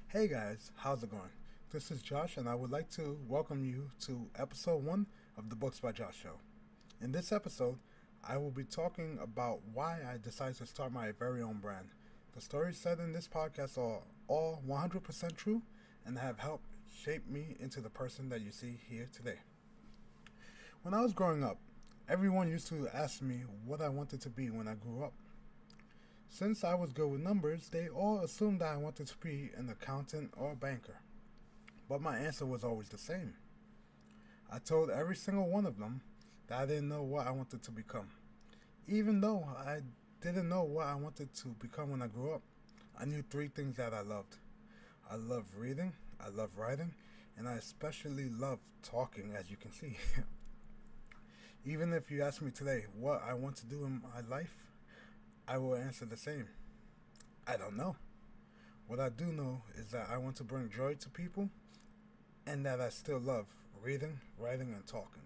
Hey guys, how's it going? This is Josh, and I would like to welcome you to episode 1 of the Books by Josh show. In this episode, I will be talking about why I decided to start my very own brand. The stories said in this podcast are all 100% true and have helped shape me into the person that you see here today. When I was growing up, everyone used to ask me what I wanted to be when I grew up. Since I was good with numbers, they all assumed that I wanted to be an accountant or a banker. But my answer was always the same. I told every single one of them that I didn't know what I wanted to become. Even though I didn't know what I wanted to become when I grew up, I knew three things that I loved. I love reading, I love writing, and I especially love talking, as you can see. Even if you ask me today what I want to do in my life, I will answer the same. I don't know. What I do know is that I want to bring joy to people and that I still love reading, writing, and talking.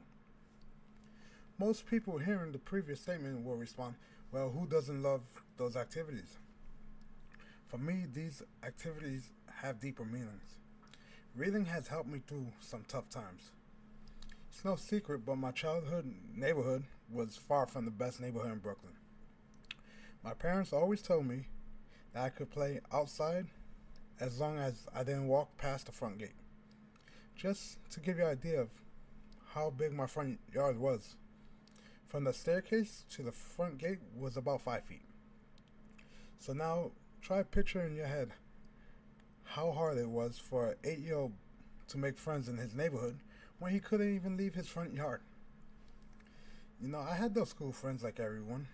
Most people hearing the previous statement will respond, well, who doesn't love those activities? For me, these activities have deeper meanings. Reading has helped me through some tough times. It's no secret, but my childhood neighborhood was far from the best neighborhood in Brooklyn. My parents always told me that I could play outside as long as I didn't walk past the front gate. Just to give you an idea of how big my front yard was, from the staircase to the front gate was about 5 feet. So now try picture in your head how hard it was for an 8-year-old to make friends in his neighborhood when he couldn't even leave his front yard. I had those school friends like everyone,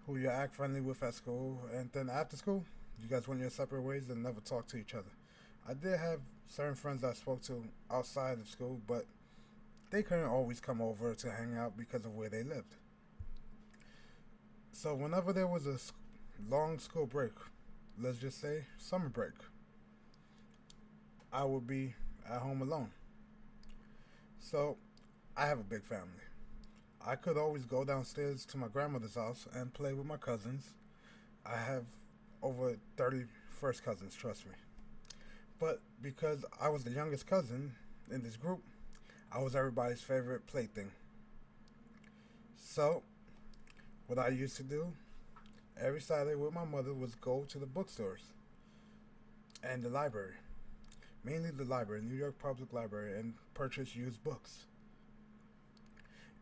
who you act friendly with at school, and then after school, you guys went your separate ways and never talked to each other. I did have certain friends that I spoke to outside of school, but they couldn't always come over to hang out because of where they lived. So whenever there was a long school break, let's just say summer break, I would be at home alone. So I have a big family. I could always go downstairs to my grandmother's house and play with my cousins. I have over 30 first cousins, trust me. But because I was the youngest cousin in this group, I was everybody's favorite plaything. So, what I used to do every Saturday with my mother was go to the bookstores and the library, mainly the library, New York Public Library, and purchase used books.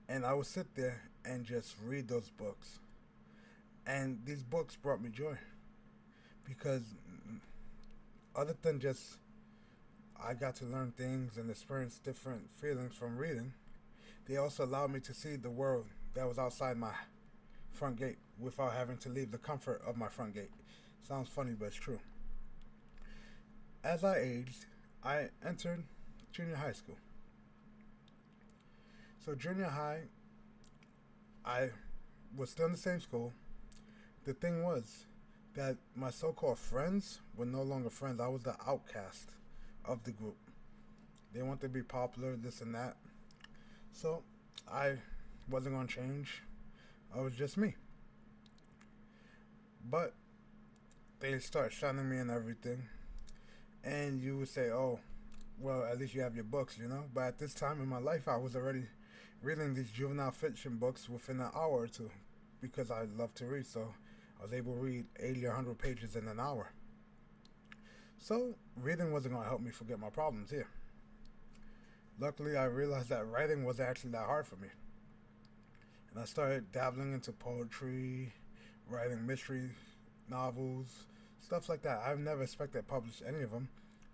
And I would sit there and just read those books. And these books brought me joy because other than just I got to learn things and experience different feelings from reading, they also allowed me to see the world that was outside my front gate without having to leave the comfort of my front gate. Sounds funny, but it's true. As I aged, I entered junior high school. So junior high, I was still in the same school. The thing was that my so-called friends were no longer friends. I was the outcast of the group. They wanted to be popular, this and that. So I wasn't going to change. I was just me. But they start shunning me and everything. And you would say, oh, well, at least you have your books. But at this time in my life, I was already reading these juvenile fiction books within an hour or two because I love to read. So I was able to read 80 or 100 pages in an hour. So reading wasn't going to help me forget my problems here. Luckily, I realized that writing wasn't actually that hard for me. And I started dabbling into poetry, writing mystery novels, stuff like that. I've never expected to publish any of them,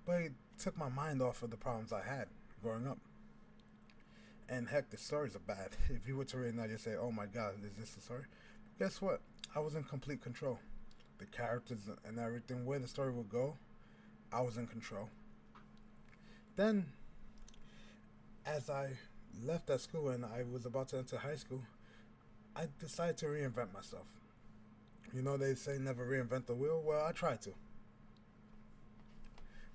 but it took my mind off of the problems I had growing up. And heck, the stories are bad. If you were to read now, you'd say, oh my god, is this the story? But guess what? I was in complete control. The characters and everything, where the story would go, I was in control. Then, as I left that school and I was about to enter high school, I decided to reinvent myself. They say never reinvent the wheel. Well, I tried to.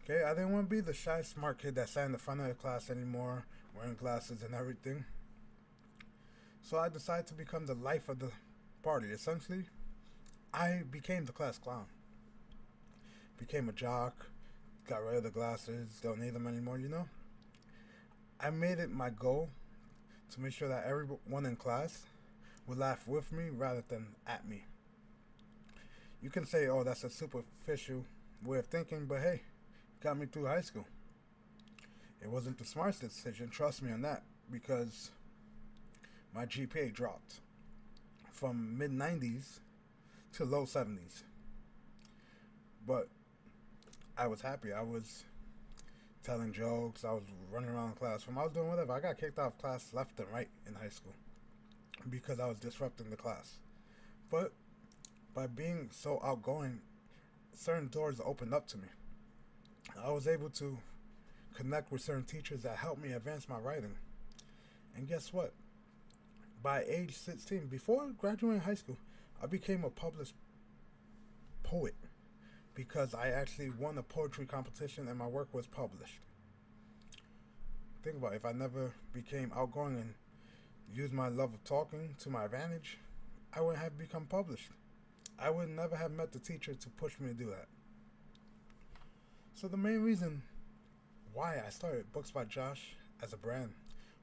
Okay, I didn't want to be the shy, smart kid that sat in the front of the class anymore, wearing glasses and everything. So I decided to become the life of the party. Essentially, I became the class clown. Became a jock, got rid of the glasses, don't need them anymore, I made it my goal to make sure that everyone in class would laugh with me rather than at me. You can say, oh, that's a superficial way of thinking, but hey, it got me through high school. It wasn't the smartest decision, trust me on that, because my GPA dropped from mid 90s to low 70s. But I was happy. I was telling jokes. I was running around classroom. I was doing whatever. I got kicked out of class left and right in high school because I was disrupting the class. But by being so outgoing, certain doors opened up to me. I was able to connect with certain teachers that helped me advance my writing. And guess what? By age 16, before graduating high school, I became a published poet because I actually won a poetry competition and my work was published. Think about it, if I never became outgoing and used my love of talking to my advantage, I wouldn't have become published. I would never have met the teacher to push me to do that. So the main reason why I started Books by Josh as a brand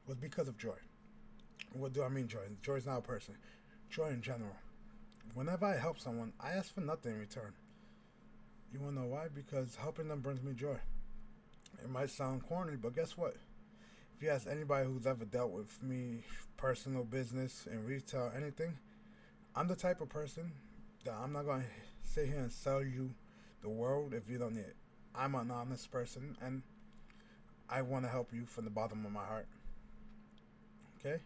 was because of joy. What do I mean joy? Joy is not a person. Joy in general. Whenever I help someone, I ask for nothing in return. You want to know why? Because helping them brings me joy. It might sound corny, but guess what? If you ask anybody who's ever dealt with me, personal business, and retail, anything, I'm the type of person that I'm not going to sit here and sell you the world if you don't need it. I'm an honest person, and I want to help you from the bottom of my heart. Okay?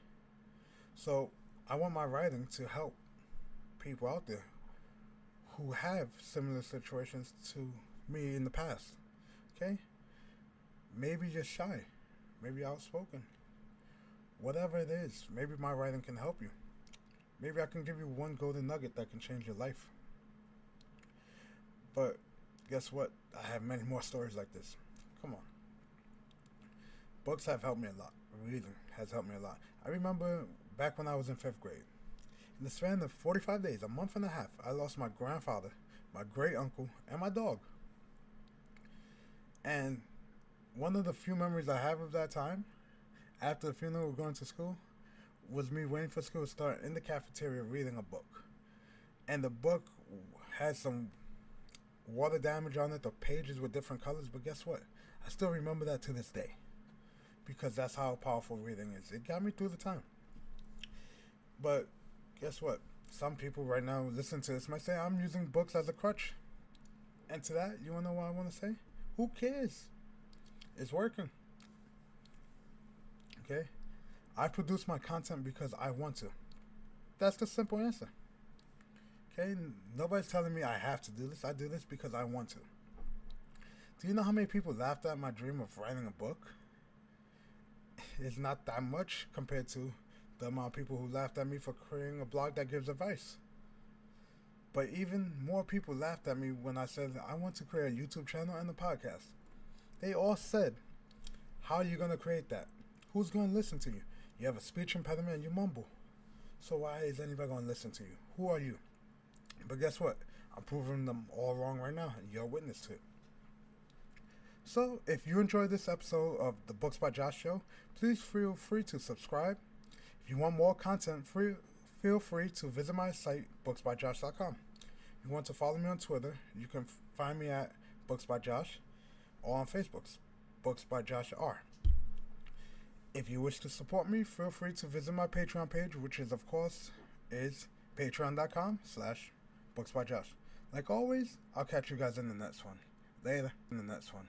So, I want my writing to help people out there who have similar situations to me in the past. Okay? Maybe just shy. Maybe outspoken. Whatever it is, maybe my writing can help you. Maybe I can give you one golden nugget that can change your life. But guess what? I have many more stories like this. Come on. Books have helped me a lot. Reading has helped me a lot. I remember back when I was in 5th grade. In the span of 45 days, a month and a half, I lost my grandfather, my great uncle, and my dog. And one of the few memories I have of that time, after the funeral going to school, was me waiting for school to start in the cafeteria reading a book. And the book had some water damage on it, the pages were different colors, but guess what? I still remember that to this day. Because that's how powerful reading is. It got me through the time. But guess what? Some people right now listen to this might say I'm using books as a crutch. And to that, you want to know what I want to say? Who cares? It's working. Okay? I produce my content because I want to. That's the simple answer. Okay? Nobody's telling me I have to do this. I do this because I want to. Do you know how many people laughed at my dream of writing a book? It's not that much compared to the amount of people who laughed at me for creating a blog that gives advice. But even more people laughed at me when I said I want to create a YouTube channel and a podcast. They all said, how are you going to create that? Who's going to listen to you? You have a speech impediment and you mumble. So why is anybody going to listen to you? Who are you? But guess what? I'm proving them all wrong right now, and you're a witness to it. So, if you enjoyed this episode of the Books by Josh show, please feel free to subscribe. If you want more content, feel free to visit my site, booksbyjosh.com. If you want to follow me on Twitter, you can find me at Books by Josh, or on Facebook, Books by Josh R. If you wish to support me, feel free to visit my Patreon page, which is, of course, is patreon.com/booksbyjosh. Like always, I'll catch you guys in the next one. Later, in the next one.